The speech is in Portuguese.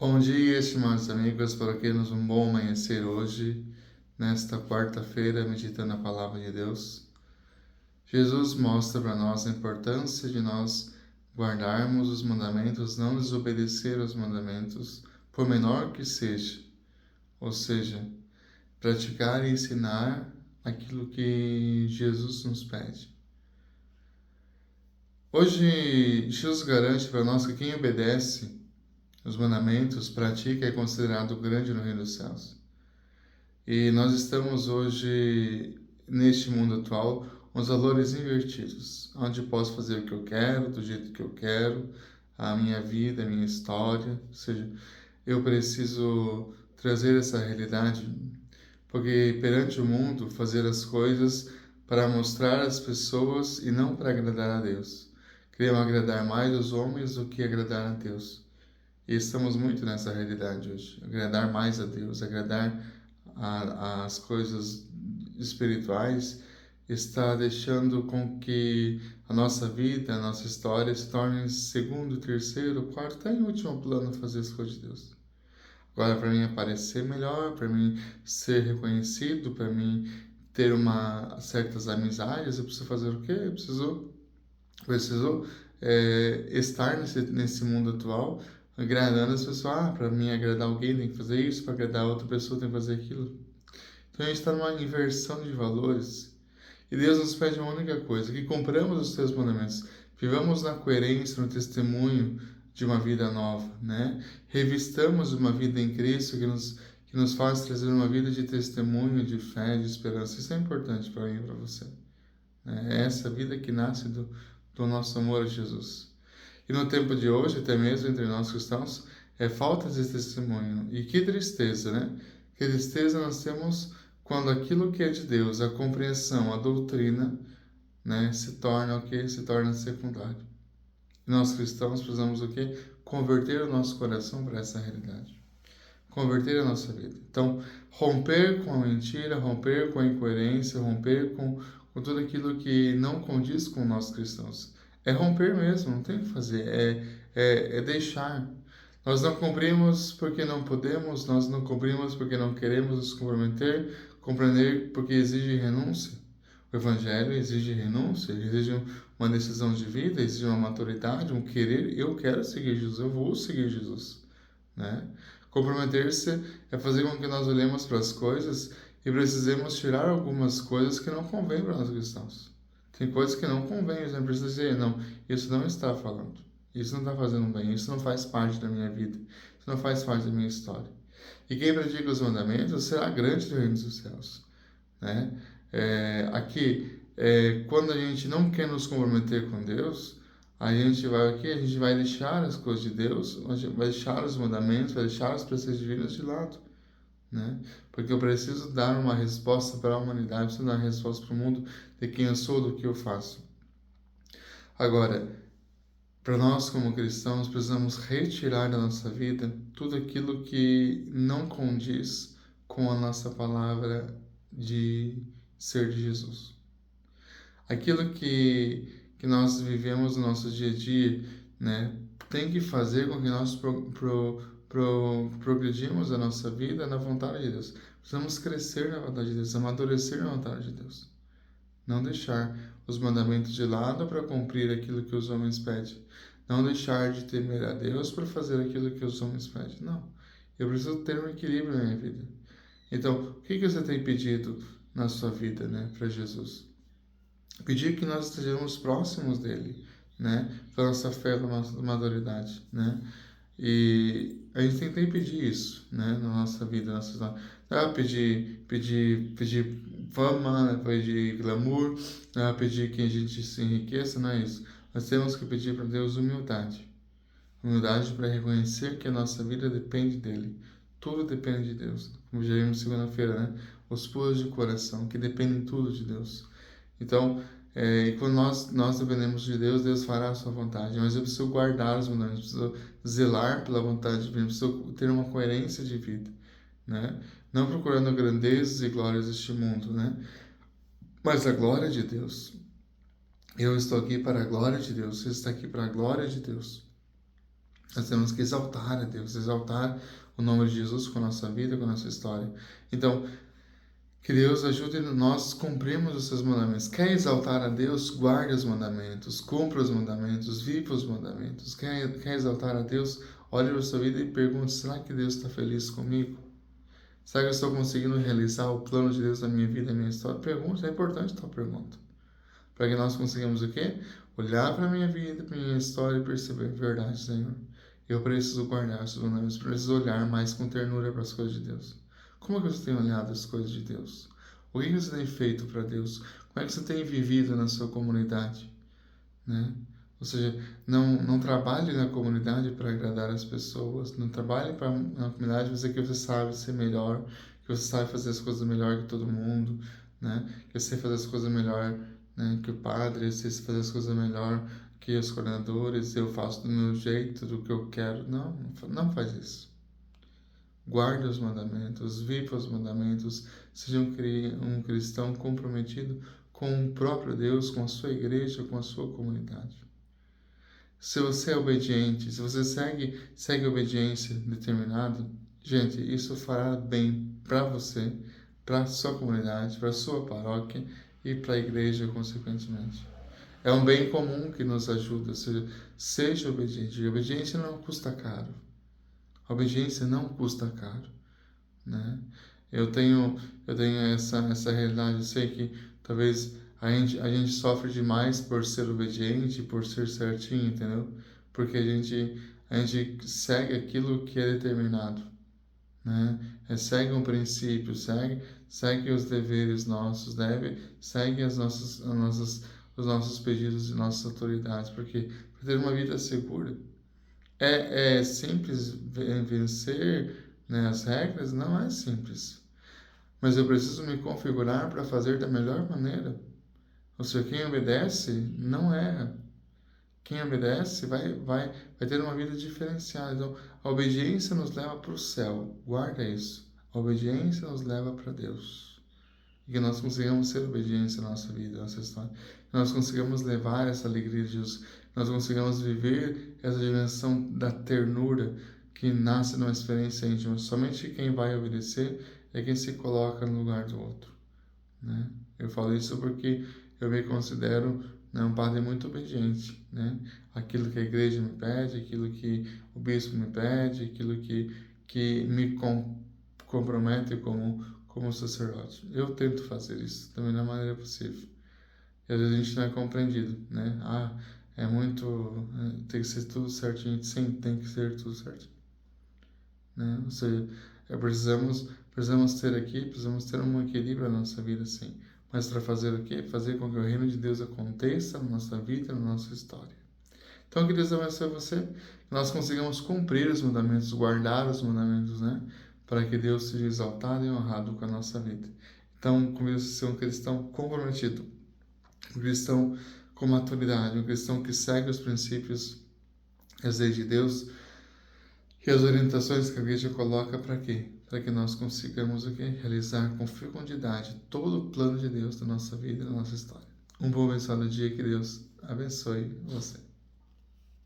Bom dia, estimados amigos, para quem um bom amanhecer hoje, nesta quarta-feira, meditando a palavra de Deus. Jesus mostra para nós a importância de nós guardarmos os mandamentos, não desobedecer os mandamentos, por menor que seja, ou seja, praticar e ensinar aquilo que Jesus nos pede. Hoje, Jesus garante para nós que quem obedece os mandamentos, pratica e é considerado grande no reino dos céus. E nós estamos hoje, neste mundo atual, com os valores invertidos, onde posso fazer o que eu quero, do jeito que eu quero, a minha vida, a minha história. Ou seja, eu preciso trazer essa realidade, porque perante o mundo, fazer as coisas para mostrar às pessoas e não para agradar a Deus. Queriam agradar mais os homens do que agradar a Deus. E estamos muito nessa realidade hoje. Agradar mais a Deus, agradar as coisas espirituais, está deixando com que a nossa vida, a nossa história se torne segundo, terceiro, quarto, até em último plano fazer as coisas de Deus. Agora, para mim aparecer melhor, para mim ser reconhecido, para mim ter certas amizades, eu preciso fazer o quê? Eu preciso estar nesse mundo atual agradando as pessoas. Para mim agradar alguém tem que fazer isso, para agradar outra pessoa tem que fazer aquilo. Então a gente está numa inversão de valores. E Deus nos pede uma única coisa, que cumpramos os seus mandamentos, vivamos na coerência, no testemunho de uma vida nova, né? Revistamos uma vida em Cristo que nos faz trazer uma vida de testemunho, de fé, de esperança. Isso é importante para mim e para você. É essa vida que nasce do nosso amor a Jesus. E no tempo de hoje, até mesmo entre nós cristãos, falta de testemunho. E que tristeza, né? Que tristeza nós temos quando aquilo que é de Deus, a compreensão, a doutrina, né, se torna o quê? Se torna secundário. E nós cristãos precisamos o quê? Converter o nosso coração para essa realidade. Converter a nossa vida. Então, romper com a mentira, romper com a incoerência, romper com tudo aquilo que não condiz com nós cristãos. É romper mesmo, não tem o que fazer, é deixar. Nós não cumprimos porque não podemos, nós não cumprimos porque não queremos nos comprometer, compreender porque exige renúncia. O Evangelho exige renúncia, exige uma decisão de vida, exige uma maturidade, um querer. Eu quero seguir Jesus, eu vou seguir Jesus, né? Comprometer-se é fazer com que nós olhemos para as coisas e precisemos tirar algumas coisas que não convêm para nós cristãos. Tem coisas que não convêm, a gente precisa dizer, não, isso não está falando, isso não está fazendo bem, isso não faz parte da minha vida, isso não faz parte da minha história. E quem pratica os mandamentos será grande no reino dos céus, né? Quando a gente não quer nos comprometer com Deus, a gente vai aqui, a gente vai deixar as coisas de Deus, a gente vai deixar os mandamentos, vai deixar as preceitos divinos de lado, né? Porque eu preciso dar uma resposta para a humanidade, preciso dar uma resposta para o mundo de quem eu sou, do que eu faço. Agora, para nós como cristãos, precisamos retirar da nossa vida tudo aquilo que não condiz com a nossa palavra de ser de Jesus. Aquilo que nós vivemos no nosso dia a dia, né, tem que fazer com que nós progredimos a nossa vida na vontade de Deus. Precisamos crescer na vontade de Deus, amadurecer na vontade de Deus. Não deixar os mandamentos de lado para cumprir aquilo que os homens pedem. Não deixar de temer a Deus para fazer aquilo que os homens pedem. Não. Eu preciso ter um equilíbrio na minha vida. Então, o que você tem pedido na sua vida, né, para Jesus? Pedir que nós estejamos próximos dele, né, pela nossa fé, pela nossa maduridade, né? E a gente tem que pedir isso, né, na nossa vida, pedir fama, né, pedir glamour, né, pedir que a gente se enriqueça, não é isso. Nós temos que pedir para Deus humildade. Humildade para reconhecer que a nossa vida depende dele. Tudo depende de Deus. Como já vimos segunda-feira, né? Os puros de coração, que dependem tudo de Deus. Então, e quando nós dependemos de Deus, Deus fará a sua vontade. Mas eu preciso guardar os mandamentos, eu preciso zelar pela vontade de Deus, eu preciso ter uma coerência de vida, né? Não procurando grandezas e glórias deste mundo, né? Mas a glória de Deus. Eu estou aqui para a glória de Deus, você está aqui para a glória de Deus. Nós temos que exaltar a Deus, exaltar o nome de Jesus com a nossa vida, com a nossa história. Então, que Deus ajude nós cumprirmos os seus mandamentos. Quer exaltar a Deus? Guarde os mandamentos, cumpra os mandamentos, viva os mandamentos. Quer exaltar a Deus? Olhe para a sua vida e pergunte, será que Deus está feliz comigo? Será que eu estou conseguindo realizar o plano de Deus na minha vida, na minha história? Pergunta, é importante tal pergunta. Para que nós consigamos o quê? Olhar para a minha vida, para a minha história e perceber, verdade, Senhor. Eu preciso guardar os mandamentos, preciso olhar mais com ternura para as coisas de Deus. Como é que você tem olhado as coisas de Deus? O que você tem feito para Deus? Como é que você tem vivido na sua comunidade? Né? Ou seja, não trabalhe na comunidade para agradar as pessoas, não trabalhe na comunidade para dizer que você sabe ser melhor, que você sabe fazer as coisas melhor que todo mundo, né? Que você fazer as coisas melhor, né, que o padre, você fazer as coisas melhor que os coordenadores, eu faço do meu jeito, do que eu quero. Não faz isso. Guarde os mandamentos, viva os mandamentos, seja um cristão comprometido com o próprio Deus, com a sua igreja, com a sua comunidade. Se você é obediente, se você segue a obediência determinada, gente, isso fará bem para você, para a sua comunidade, para a sua paróquia e para a igreja, consequentemente. É um bem comum que nos ajuda, ou seja obediente. A obediência não custa caro. A obediência não custa caro, né? Eu tenho essa realidade. Eu sei que talvez a gente sofre demais por ser obediente, por ser certinho, entendeu? Porque a gente segue aquilo que é determinado, né? Segue um princípio, segue os deveres nossos, segue os nossos pedidos e nossas autoridades, porque para ter uma vida segura é simples vencer, né, as regras? Não é simples. Mas eu preciso me configurar para fazer da melhor maneira. Ou seja, quem obedece não erra. Quem obedece vai ter uma vida diferenciada. Então, a obediência nos leva para o céu. Guarda isso. A obediência nos leva para Deus. E que nós consigamos ser obedientes na nossa vida, na nossa história. Que nós consigamos levar essa alegria de Jesus. Que nós consigamos viver essa dimensão da ternura que nasce numa experiência íntima. Somente quem vai obedecer é quem se coloca no lugar do outro, né? Eu falo isso porque eu me considero, né, um padre muito obediente, né? Aquilo que a igreja me pede, aquilo que o bispo me pede, aquilo que me compromete como sacerdote. Eu tento fazer isso da melhor maneira possível. E às vezes a gente não é compreendido, né? É muito... tem que ser tudo certinho. Sim, tem que ser tudo certinho, né? Ou seja, precisamos ter um equilíbrio na nossa vida, sim. Mas para fazer o quê? Fazer com que o reino de Deus aconteça na nossa vida, na nossa história. Então, que Deus abençoe você, que nós consigamos cumprir os mandamentos, guardar os mandamentos, né? Para que Deus seja exaltado e honrado com a nossa vida. Então, convido você a ser um cristão comprometido, um cristão com maturidade, um cristão que segue os princípios e as leis de Deus e as orientações que a igreja coloca para quê? Para que nós consigamos o quê? Realizar com fecundidade todo o plano de Deus na nossa vida e na nossa história. Um bom abençoado dia, que Deus abençoe você.